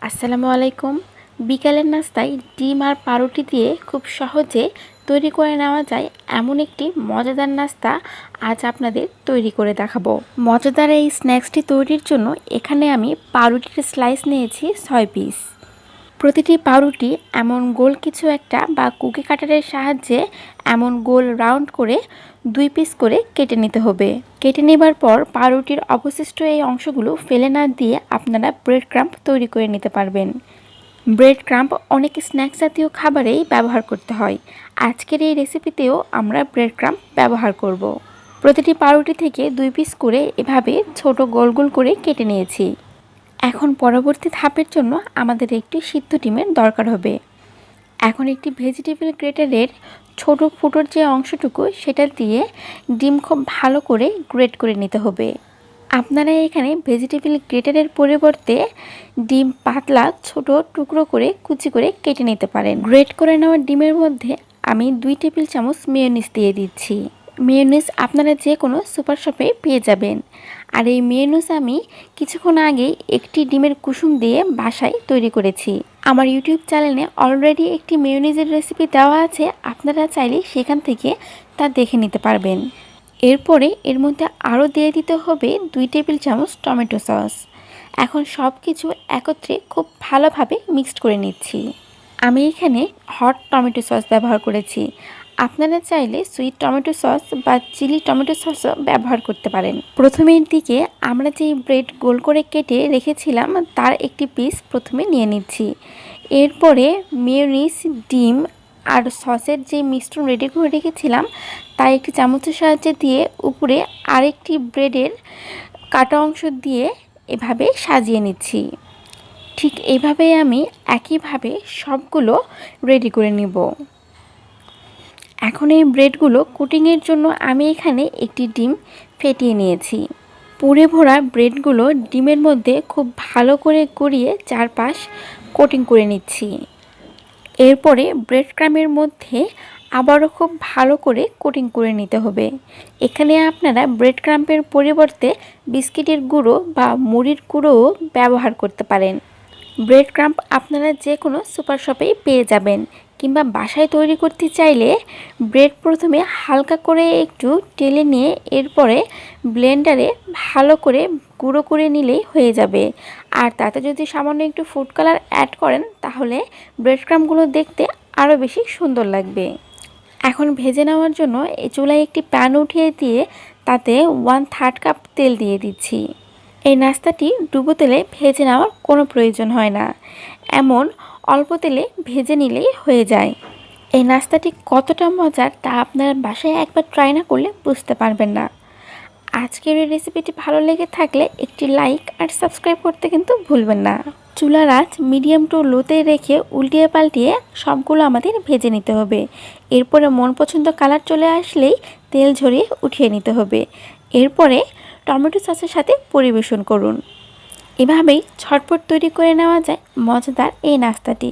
আসসালামু আলাইকুম। বিকালের নাস্তায় ডিম আর পাউরুটি দিয়ে খুব সহজে তৈরি করে নেওয়া যায় এমন একটি মজাদার নাস্তা আজ আপনাদের তৈরি করে দেখাবো। মজাদার এই স্ন্যাক্সটি তৈরির জন্য এখানে আমি পাউরুটির স্লাইস নিয়েছি 6 পিস। প্রতিটি পাউরুটি এমন গোল কিছু একটা বা কুকি কাটারের সাহায্যে এমন গোল রাউন্ড করে 2 পিস করে কেটে নিতে হবে। কেটে নেবার পর পাউরুটির অবশিষ্ট এই অংশগুলো ফেলে না দিয়ে আপনারা ব্রেড ক্রাম্প তৈরি করে নিতে পারবেন। ব্রেড ক্রাম্প অনেক স্ন্যাক্স জাতীয় খাবারেই ব্যবহার করতে হয়। আজকের এই রেসিপিতেও আমরা ব্রেড ক্রাম্প ব্যবহার করব। প্রতিটি পাউরুটি থেকে 2 পিস করে এভাবে ছোট গোল গোল করে কেটে নিয়েছি। এখন পরবর্তী ধাপের জন্য আমাদের একটি সিদ্ধ ডিমের দরকার হবে। এখন একটি ভেজিটেবল গ্রেটারের ছোট ফুটোর যে অংশটুকু সেটা দিয়ে ডিম খুব ভালো করে গ্রেট করে নিতে হবে। আপনারা এখানে ভেজিটেবল গ্রেটারের পরিবর্তে ডিম পাতলা ছোট টুকরো করে কুচি করে কেটে নিতে পারেন। গ্রেট করে নেওয়া ডিমের মধ্যে আমি 2 টেবিল চামচ মেয়োনিজ দিয়ে দিচ্ছি। মেয়োনিজ আপনারা যে কোনো সুপার শপে পেয়ে যাবেন। আর এই মেয়োনিজ আমি কিছুক্ষণ আগে একটি ডিমের কুসুম দিয়ে বাসায় তৈরি করেছি। আমার ইউটিউব চ্যানেলে অলরেডি একটি মেয়োনিজের রেসিপি দেওয়া আছে, আপনারা চাইলে সেখান থেকে তা দেখে নিতে পারবেন। এরপরে এর মধ্যে আরও দিয়ে দিতে হবে 2 টেবিল চামচ টমেটো সস। এখন সব কিছু একত্রে খুব ভালোভাবে মিক্সড করে নিচ্ছি। আমি এখানে হট টমেটো সস ব্যবহার করেছি। আপনারা চাইলে সুইট টমেটো সস বা চিলি টমেটো সসও ব্যবহার করতে পারেন। প্রথমের দিকে আমরা যে ব্রেড গোল করে কেটে রেখেছিলাম তার একটি পিস প্রথমে নিয়ে নিচ্ছি। এরপরে মেয়োনিজ, ডিম আর সসের যে মিশ্রণ রেডি করে রেখেছিলাম তা একটি চামচের সাহায্যে দিয়ে উপরে আরেকটি ব্রেডের কাটা অংশ দিয়ে এভাবে সাজিয়ে নিচ্ছি। ঠিক এইভাবেই আমি একইভাবে সবগুলো রেডি করে নিব। এখন এই ব্রেডগুলো কোটিংয়ের জন্য আমি এখানে একটি ডিম ফেটিয়ে নিয়েছি। পুরে ভরা ব্রেডগুলো ডিমের মধ্যে খুব ভালো করে গড়িয়ে চারপাশ কোটিং করে নিচ্ছি। এরপরে ব্রেড ক্রাম্বের মধ্যে আবারও খুব ভালো করে কোটিং করে নিতে হবে। এখানে আপনারা ব্রেড ক্রাম্বের পরিবর্তে বিস্কিটের গুঁড়ো বা মুড়ির গুঁড়োও ব্যবহার করতে পারেন। ব্রেড ক্রাম্ব আপনারা যে কোনো সুপার শপেই পেয়ে যাবেন, কিংবা বাসায় তৈরি করতে চাইলে ব্রেড প্রথমে হালকা করে একটু টেলে নিয়ে এরপরে ব্লেন্ডারে ভালো করে গুঁড়ো করে নিলেই হয়ে যাবে। আর তাতে যদি সামান্য একটু ফুড কালার অ্যাড করেন তাহলে ব্রেড ক্রাম্বগুলো দেখতে আরও বেশি সুন্দর লাগবে। এখন ভেজে নেওয়ার জন্য এই চুলায় একটি প্যান উঠিয়ে দিয়ে তাতে 1/3 কাপ তেল দিয়ে দিচ্ছি। এই নাস্তাটি ডুবো তেলে ভেজে নেওয়ার কোনো প্রয়োজন হয় না, এমন অল্প তেলে ভেজে নিলেই হয়ে যায়। এই নাস্তাটি কতটা মজার তা আপনার বাসায় একবার ট্রাই না করলে বুঝতে পারবেন না। আজকের এই রেসিপিটি ভালো লেগে থাকলে একটি লাইক আর সাবস্ক্রাইব করতে কিন্তু ভুলবেন না। চুলার আঁচ মিডিয়াম টু লোতে রেখে উল্টিয়ে পাল্টিয়ে সবগুলো আমাদের ভেজে নিতে হবে। এরপরে মন পছন্দ কালার চলে আসলেই তেল ঝরিয়ে উঠিয়ে নিতে হবে। এরপরে টমেটো সসের সাথে পরিবেশন করুন। এভাবেই ঝটপট তৈরি করে নেওয়া যায় মজাদার এই নাস্তাটি।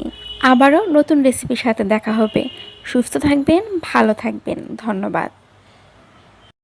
আবারও নতুন রেসিপির সাথে দেখা হবে। সুস্থ থাকবেন, ভালো থাকবেন। ধন্যবাদ।